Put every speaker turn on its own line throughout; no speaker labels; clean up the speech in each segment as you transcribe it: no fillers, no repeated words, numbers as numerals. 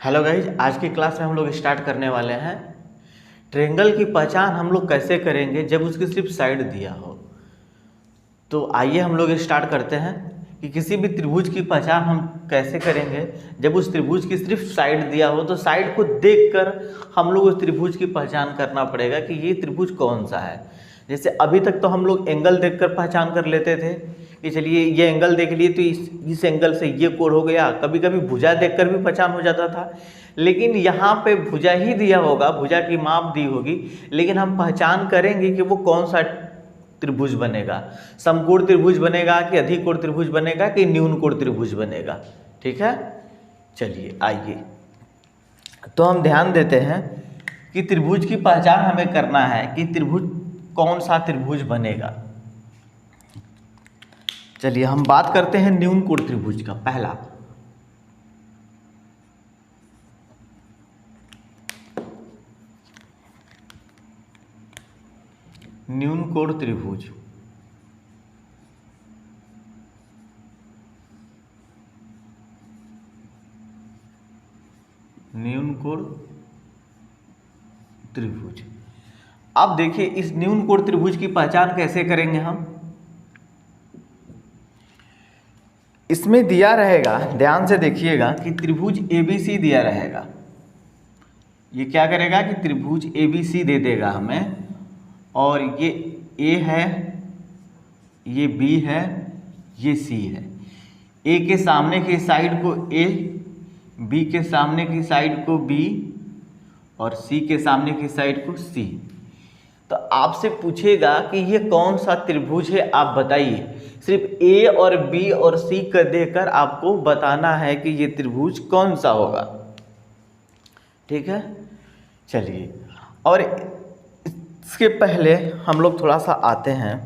Hello guys, आज की class में हम लोग स्टार्ट करने वाले हैं ट्रायंगल की पहचान हम लोग कैसे करेंगे जब उसकी सिर्फ साइड दिया हो। तो आइए हम लोग स्टार्ट करते हैं कि किसी भी त्रिभुज की पहचान हम कैसे करेंगे जब उस त्रिभुज की सिर्फ साइड दिया हो। तो साइड को देखकर हम लोग उस त्रिभुज की पहचान करना पड़ेगा कि ये त्रिभुज कौन सा है। जैसे अभी तक तो हम लोग एंगल देखकर पहचान कर लेते थे कि चलिए ये एंगल देख लिए तो इस एंगल से ये कोण हो गया। कभी कभी भुजा देखकर भी पहचान हो जाता था, लेकिन यहाँ पे भुजा ही दिया होगा, भुजा की माप दी होगी, लेकिन हम पहचान करेंगे कि वो कौन सा त्रिभुज बनेगा। समकोण त्रिभुज बनेगा कि अधिकोण त्रिभुज बनेगा कि न्यून कोण त्रिभुज बनेगा। ठीक है, चलिए आइए तो हम ध्यान देते हैं कि त्रिभुज की पहचान हमें करना है कि त्रिभुज कौन सा त्रिभुज बनेगा। चलिए हम बात करते हैं न्यून कोण त्रिभुज का। पहला न्यून कोण त्रिभुज। न्यून कोण त्रिभुज। अब देखिए इस न्यून कोण त्रिभुज की पहचान कैसे करेंगे हम। इसमें दिया रहेगा, ध्यान से देखिएगा कि त्रिभुज ABC दिया रहेगा। ये क्या करेगा कि त्रिभुज ABC दे देगा हमें, और ये A है, ये B है, ये C है। A के सामने की साइड को A, B के सामने की साइड को B और C के सामने की साइड को C। तो आपसे पूछेगा कि ये कौन सा त्रिभुज है, आप बताइए। सिर्फ A और B और C का देकर आपको बताना है कि ये त्रिभुज कौन सा होगा। ठीक है, चलिए। और इसके पहले हम लोग थोड़ा सा आते हैं,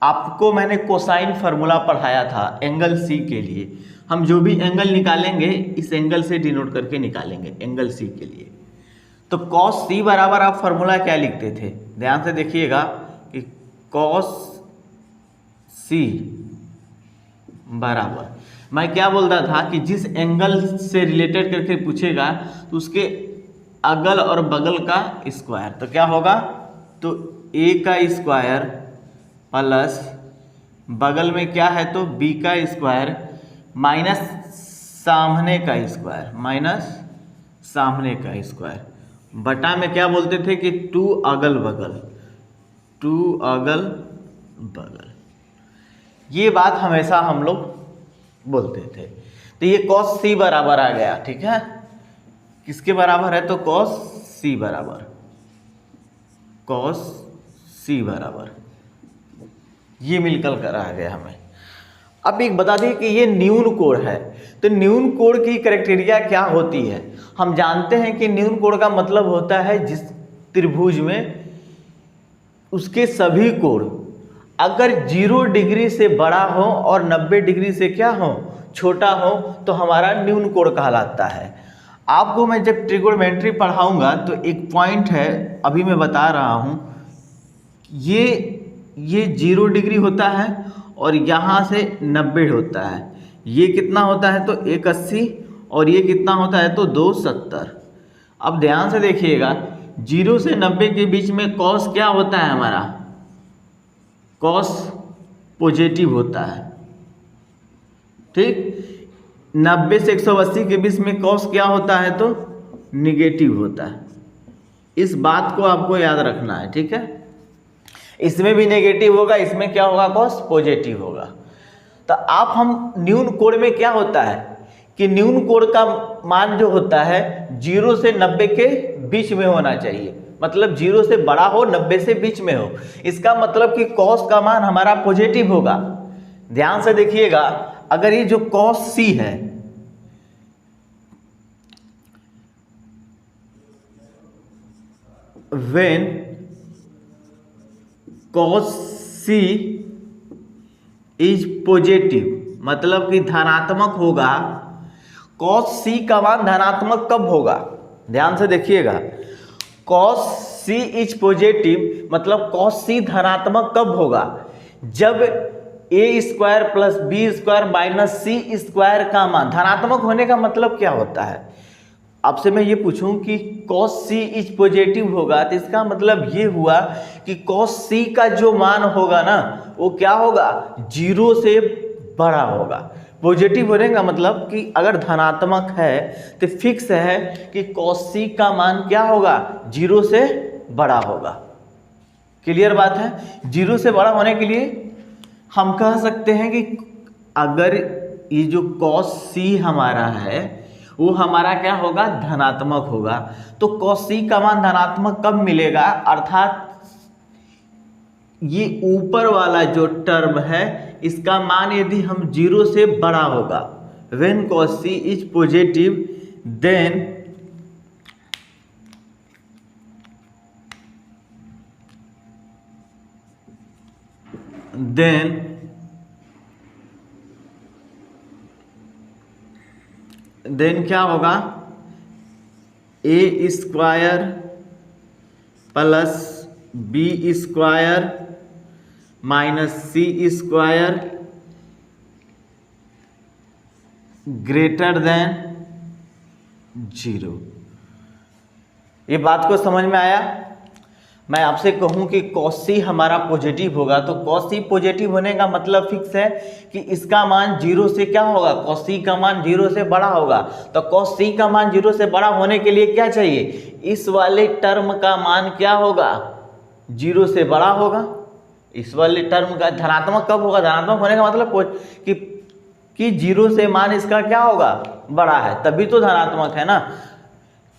आपको मैंने कोसाइन फार्मूला पढ़ाया था एंगल C के लिए। हम जो भी एंगल निकालेंगे इस एंगल से डिनोट करके निकालेंगे एंगल C के लिए। तो cos C बराबर आप फार्मूला क्या लिखते थे, ध्यान से देखिएगा कि cos C बराबर, मैं क्या बोलता था कि जिस एंगल से रिलेटेड करके पूछेगा तो उसके अगल और बगल का स्क्वायर। तो क्या होगा, तो A का स्क्वायर प्लस बगल में क्या है तो B का स्क्वायर माइनस सामने का स्क्वायर, माइनस सामने का स्क्वायर बटा में क्या बोलते थे कि 2 अगल बगल, 2 अगल बगल। ये बात हमेशा हम लोग बोलते थे। तो ये cos C बराबर आ गया। ठीक है, किसके बराबर है तो cos C बराबर, cos C बराबर, ये मिलकर कर आ गया हमें। अब एक बता दें कि ये न्यून कोण है, तो न्यून कोण की क्राइटेरिया क्या होती है। हम जानते हैं कि न्यून कोण का मतलब होता है जिस त्रिभुज में उसके सभी कोण अगर 0 डिग्री से बड़ा हो और 90 डिग्री से क्या हो, छोटा हो, तो हमारा न्यून कोण कहलाता है। आपको मैं जब ट्रिगोनोमेट्री पढ़ाऊंगा तो एक पॉइंट है, अभी मैं बता रहा हूं, ये 0 डिग्री होता है और यहाँ से 90 होता है। ये कितना होता है तो 180 और ये कितना होता है तो 270। अब ध्यान से देखिएगा 0 से 90 के बीच में cos क्या होता है हमारा, cos पॉजिटिव होता है। ठीक, 90 से 180 के बीच में cos क्या होता है तो निगेटिव होता है। इस बात को आपको याद रखना है। ठीक है, इसमें भी नेगेटिव होगा, इसमें क्या होगा cos पॉजिटिव होगा। तो आप हम न्यून कोण में क्या होता है कि न्यून कोण का मान जो होता है 0 से 90 के बीच में होना चाहिए, मतलब 0 से बड़ा हो 90 से बीच में हो। इसका मतलब कि cos का मान हमारा पॉजिटिव होगा। ध्यान से देखिएगा, अगर ये जो cos C है, when cos C is positive, मतलब कि धनात्मक होगा। cos C का मान धनात्मक कब होगा, ध्यान से देखिएगा, cos C इज पॉजिटिव मतलब cos C धनात्मक कब होगा, जब a square plus B square minus C square का मान, धनात्मक होने का मतलब क्या होता है? आपसे मैं ये पूछूं कि cos c इज पॉजिटिव होगा तो इसका मतलब ये हुआ कि cos c का जो मान होगा ना वो क्या होगा, 0 से बड़ा होगा। पॉजिटिव होने का मतलब कि अगर धनात्मक है तो फिक्स है कि cos c का मान क्या होगा, 0 से बड़ा होगा। क्लियर बात है? 0 से बड़ा होने के लिए हम कह सकते हैं कि अगर ये जो cos c हमारा है वो हमारा क्या होगा, धनात्मक होगा। तो cos c का मान धनात्मक कब मिलेगा, अर्थात ये ऊपर वाला जो टर्म है इसका मान यदि हम 0 से बड़ा होगा, when cos c is positive then क्या होगा, A square plus B square minus C square greater than 0। ये बात को समझ में आया? मैं आपसे कहूं कि cos c हमारा पॉजिटिव होगा तो cos c पॉजिटिव होने का मतलब फिक्स है कि इसका मान 0 से क्या होगा, cos c का मान 0 से बड़ा होगा। तो cos c का मान 0 से बड़ा होने के लिए क्या चाहिए, इस वाले टर्म का मान क्या होगा, 0 से बड़ा होगा। इस वाले टर्म का धनात्मक कब होगा, धनात्मक होने का मतलब कि 0 से मान इसका क्या होगा, बड़ा है, तभी तो धनात्मक है ना।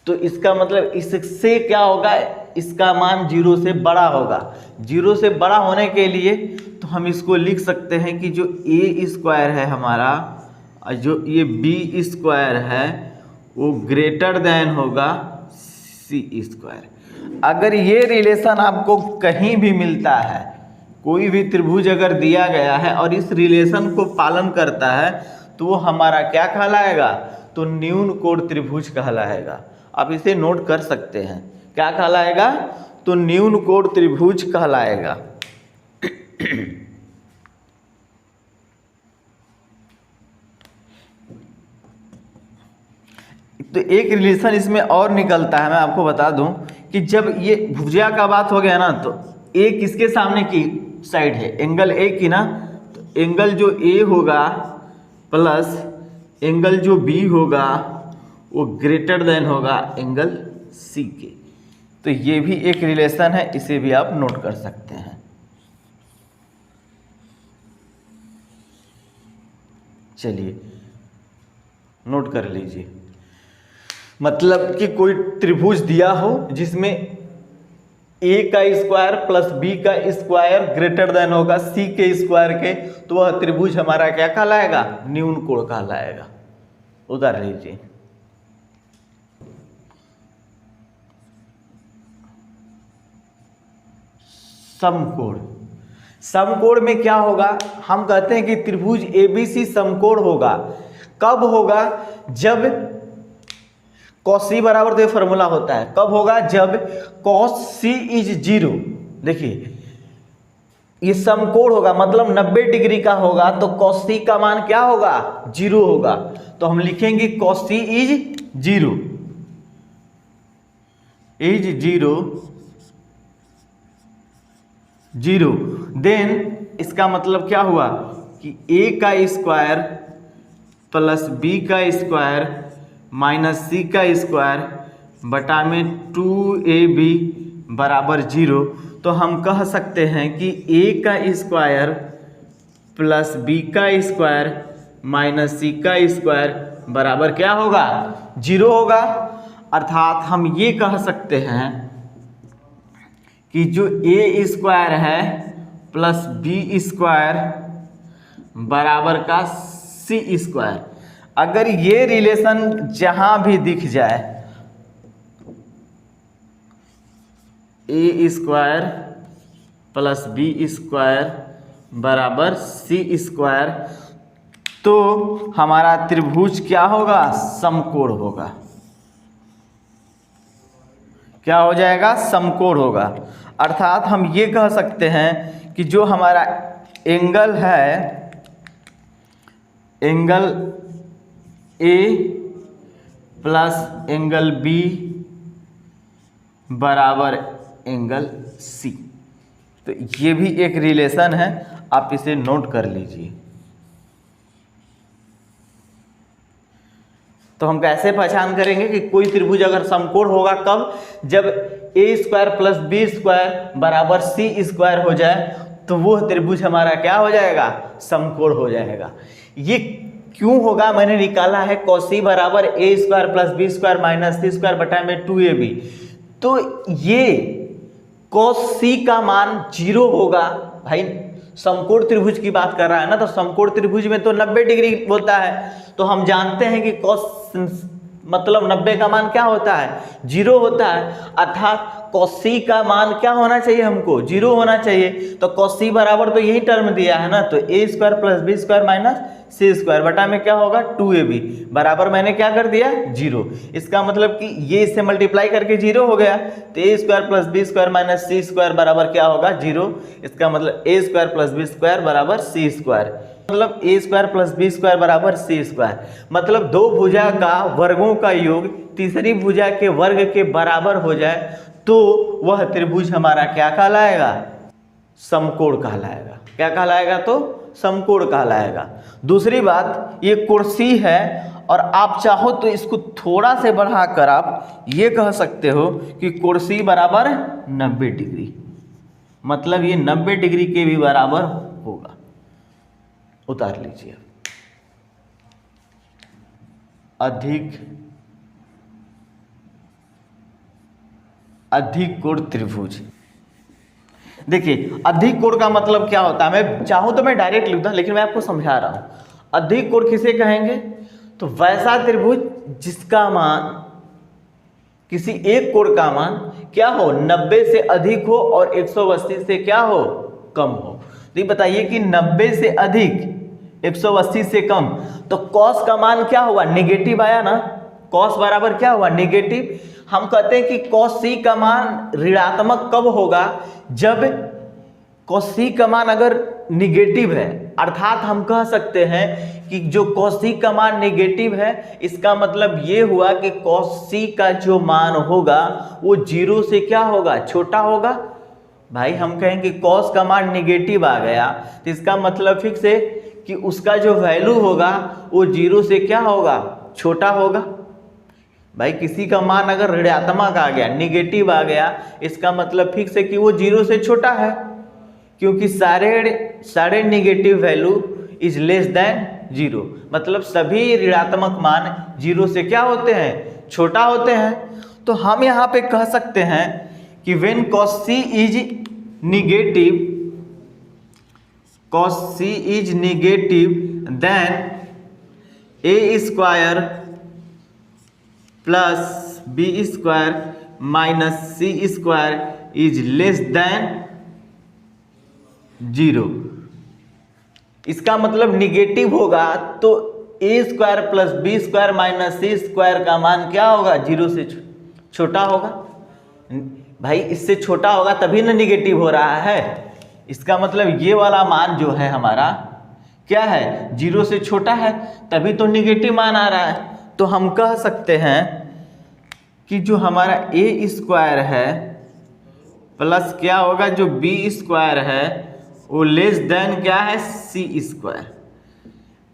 तो इसका मतलब इससे क्या होगा, इसका मान 0 से बड़ा होगा। 0 से बड़ा होने के लिए तो हम इसको लिख सकते हैं कि जो ए स्क्वायर है हमारा और जो ये बी स्क्वायर है वो ग्रेटर देन होगा सी स्क्वायर। अगर ये रिलेशन आपको कहीं भी मिलता है, कोई भी त्रिभुज अगर दिया गया है और इस रिलेशन को पालन करता है तो वो हमारा क्या कहलाएगा, तो न्यून कोण त्रिभुज कहलाएगा। आप इसे नोट कर सकते हैं, क्या कहलाएगा, तो न्यून कोण त्रिभुज कहलाएगा। तो एक रिलेशन इसमें और निकलता है, मैं आपको बता दूं कि जब ये भुजा का बात हो गया ना तो ए किसके सामने की साइड है, एंगल ए की ना, तो एंगल जो ए होगा प्लस एंगल जो बी होगा वो ग्रेटर देन होगा एंगल सी के। तो ये भी एक रिलेशन है, इसे भी आप नोट कर सकते हैं। चलिए नोट कर लीजिए, मतलब कि कोई त्रिभुज दिया हो जिसमें ए का स्क्वायर प्लस बी का स्क्वायर ग्रेटर देन होगा सी के स्क्वायर के, तो वह त्रिभुज हमारा क्या कहलाएगा, न्यून कोण कहलाएगा। उधर लीजिए, समकोण। समकोण में क्या होगा, हम कहते हैं कि त्रिभुज एबीसी समकोण होगा। कब होगा, जब cos c बराबर, तो ये फॉर्मूला होता है, कब होगा, जब cos c इज 0। देखिए ये समकोण होगा मतलब 90 डिग्री का होगा, तो cos c का मान क्या होगा, 0 होगा। तो हम लिखेंगे cos c is 0, zero. Then इसका मतलब क्या हुआ कि a का स्क्वायर प्लस b का स्क्वायर माइनस c का स्क्वायर बटा में 2ab बराबर 0। तो हम कह सकते हैं कि a का स्क्वायर प्लस b का स्क्वायर माइनस c का स्क्वायर बराबर क्या होगा, 0 होगा। अर्थात हम ये कह सकते हैं कि जो ए स्क्वायर है प्लस बी स्क्वायर बराबर का सी स्क्वायर, अगर ये रिलेशन जहां भी दिख जाए, ए स्क्वायर प्लस बी स्क्वायर बराबर सी स्क्वायर, तो हमारा त्रिभुज क्या होगा, समकोण होगा। क्या हो जाएगा, समकोण होगा। अर्थात हम ये कह सकते हैं कि जो हमारा एंगल है angle A plus angle B बराबर एंगल सी। तो ये भी एक रिलेशन है, आप इसे नोट कर लीजिए। तो हम कैसे पहचान करेंगे कि कोई त्रिभुज अगर समकोण होगा कब? जब a square plus B square बराबर सी स्क्वायर हो जाए तो वो त्रिभुज हमारा क्या हो जाएगा? समकोण हो जाएगा। ये क्यों होगा? मैंने निकाला है cos c बराबर A square plus B square minus C square बटा में 2ab। तो ये cos c का मान 0 होगा। भाई समकोण त्रिभुज की बात कर रहा है ना, तो समकोण त्रिभुज में तो 90 डिग्री होता है। तो हम जानते हैं कि cos मतलब 90 का मान क्या होता है? 0 होता है। अर्थात cos c का मान क्या होना चाहिए? हमको 0 होना चाहिए। तो cos c बराबर तो यही टर्म दिया है ना, तो A square plus B square minus C square बटा में क्या होगा? 2ab बराबर मैंने क्या कर दिया? 0। इसका मतलब कि ये इससे मल्टीप्लाई करके 0 हो गया। तो A square plus B square minus C square बराबर क्या होगा? 0। इसका मतलब A square plus B square बराबर सी स्क्वायर, मतलब A square plus B square बराबर सी स्क्वायर। मतलब दो भुजा का वर्गों का योग तीसरी भुजा के वर्ग के बराबर हो जाए तो वह त्रिभुज हमारा क्या कहलाएगा? समकोण कहलाएगा। क्या कहलाएगा? तो समकोण कहलाएगा। दूसरी बात, ये कुर्सी है और आप चाहो तो इसको थोड़ा से बढ़ाकर आप ये कह सकते हो कि कुर्सी बराबर 90 डिग्री, मतलब ये 90 डिग्री के भी बराबर होगा। उतार लीजिए। अधिक कोण त्रिभुज। देखिए अधिक कोण का मतलब क्या होता है? मैं चाहूं तो मैं डायरेक्ट लिखता हूं, लेकिन मैं आपको समझा रहा हूं। अधिक कोण किसे कहेंगे? तो वैसा त्रिभुज जिसका मान, किसी एक कोण का मान क्या हो? 90 से अधिक हो और 180 से क्या हो? कम हो। तो ये बताइए कि 90 से अधिक 180 से कम, तो cos का मान क्या हुआ? नेगेटिव आया ना। cos बराबर क्या हुआ? नेगेटिव। हम कहते हैं कि cos c का मान ऋणात्मक कब होगा? जब cos c का मान अगर निगेटिव है। अर्थात हम कह सकते हैं कि जो cos c का मान निगेटिव है, इसका मतलब ये हुआ कि cos c का जो मान होगा वो 0 से क्या होगा? छोटा होगा। भाई हम कहें कि cos का मान निगेटिव आ गया तो इसका मतलब फिक्स है कि उसका जो वैल्यू होगा वो 0 से क्या होगा? छोटा होगा। भाई किसी का मान अगर ऋणात्मक आ गया, निगेटिव आ गया, इसका मतलब फिक्स है कि वो 0 से छोटा है, क्योंकि सारे negative value is less than 0। मतलब सभी ऋणात्मक मान 0 से क्या होते हैं? छोटा होते हैं। तो हम यहाँ पे कह सकते हैं कि when cos c is negative, cos c is negative, then a square plus b square minus c square is less than 0। इसका मतलब निगेटिव होगा तो A square plus B square minus C square का मान क्या होगा? 0 से छोटा होगा। भाई इससे छोटा होगा तभी ना निगेटिव हो रहा है। इसका मतलब ये वाला मान जो है हमारा क्या है? 0 से छोटा है, तभी तो निगेटिव मान आ रहा है। तो हम कह सकते हैं कि जो हमारा ए स्क्वायर है प्लस क्या होगा? जो बी स्क्वायर है वो लेस देन क्या है? सी स्क्वायर।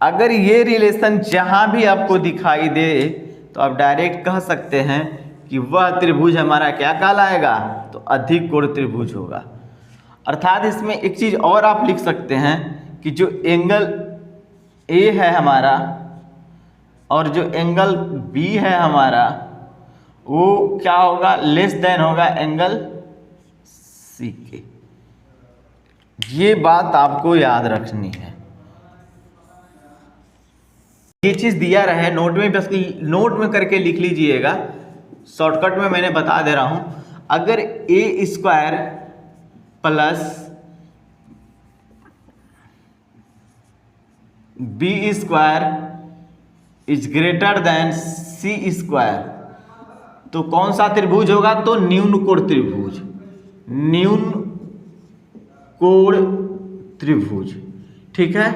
अगर ये रिलेशन जहां भी आपको दिखाई दे तो आप डायरेक्ट कह सकते हैं कि वह त्रिभुज हमारा क्या कहलाएगा? तो अधिक कोण त्रिभुज होगा। अर्थात इसमें एक चीज और आप लिख सकते हैं कि जो एंगल ए है हमारा और जो एंगल बी है हमारा वो क्या होगा? लेस देन होगा एंगल सी के। ये बात आपको याद रखनी है। ये चीज दिया रहे नोट में, बस नोट में करके लिख लीजिएगा। शॉर्टकट में मैंने बता दे रहा हूं। अगर A square plus B square is greater than C square तो कौन सा त्रिभुज होगा? तो न्यून कोण त्रिभुज। न्यून कोण त्रिभुज। ठीक है,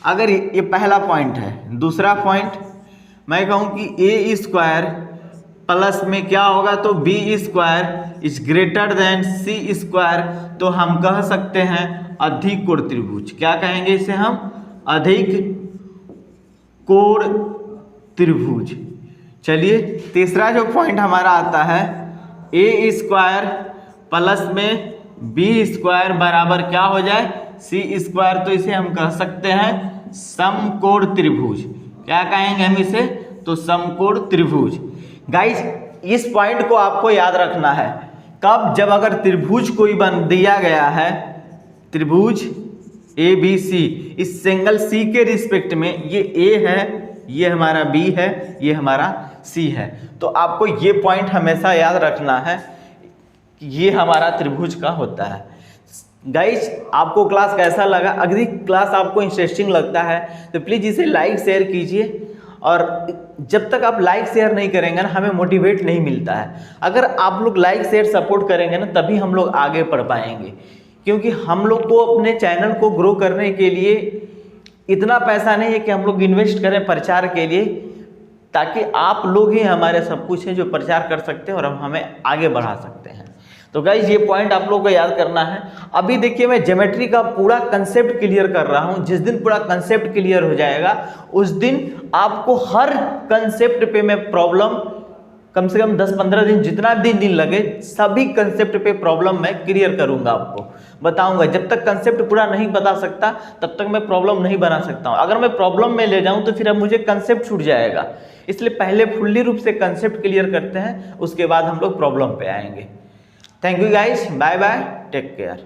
अगर ये पहला पॉइंट है। दूसरा पॉइंट मैं कहूँ कि ए स्क्वायर प्लस में क्या होगा, तो B square is greater than C square, तो हम कह सकते हैं अधिक कोण त्रिभुज। क्या कहेंगे इसे हम? अधिक कोण त्रिभुज। चलिए तीसरा जो पॉइंट हमारा आता है, ए स्क्वायर प्लस में बी स्क्वायर बराबर क्या हो जाए, सी स्क्वायर, तो इसे हम कह सकते हैं समकोण त्रिभुज। क्या कहेंगे हम इसे? तो समकोण त्रिभुज। गाइस इस पॉइंट को आपको याद रखना है। कब? जब अगर त्रिभुज कोई बन दिया गया है, त्रिभुज ए बी सी, इस एंगल सी के रिस्पेक्ट में ये ए है, ये हमारा बी है, ये हमारा सी है, तो आपको ये पॉइंट हमेशा याद रखना है कि ये हमारा त्रिभुज का होता है। गाइस आपको क्लास कैसा लगा? अगर क्लास आपको इंटरेस्टिंग लगता है तो प्लीज़ इसे लाइक शेयर कीजिए, और जब तक आप लाइक शेयर नहीं करेंगे ना, हमें मोटिवेट नहीं मिलता है। अगर आप लोग लाइक शेयर सपोर्ट करेंगे ना, तभी हम लोग आगे बढ़ पाएंगे, क्योंकि हम लोग को अपने चैनल को ग्रो करने के लिए इतना पैसा नहीं है कि हम लोग इन्वेस्ट करें प्रचार के लिए, ताकि आप लोग ही हमारे सब कुछ हैं जो प्रचार कर सकते हैं और हम हमें आगे बढ़ा सकते हैं। तो गाइज ये पॉइंट आप लोगों को याद करना है। अभी देखिए मैं ज्योमेट्री का पूरा कंसेप्ट क्लियर कर रहा हूं। जिस दिन पूरा कंसेप्ट क्लियर हो जाएगा उस दिन आपको हर कंसेप्ट पे मैं प्रॉब्लम कम से कम 10-15 दिन, जितना दिन लगे, सभी कंसेप्ट पे प्रॉब्लम मैं क्लियर करूंगा, आपको बताऊंगा। जब तक कंसेप्ट पूरा नहीं बता सकता तब तक मैं प्रॉब्लम नहीं बना सकता हूं। अगर मैं प्रॉब्लम में ले जाऊं तो फिर अब मुझे कंसेप्ट छूट जाएगा, इसलिए पहले फुल्ली रूप से कंसेप्ट क्लियर करते हैं, उसके बाद हम लोग प्रॉब्लम पे आएंगे। Thank you guys, bye bye, take care.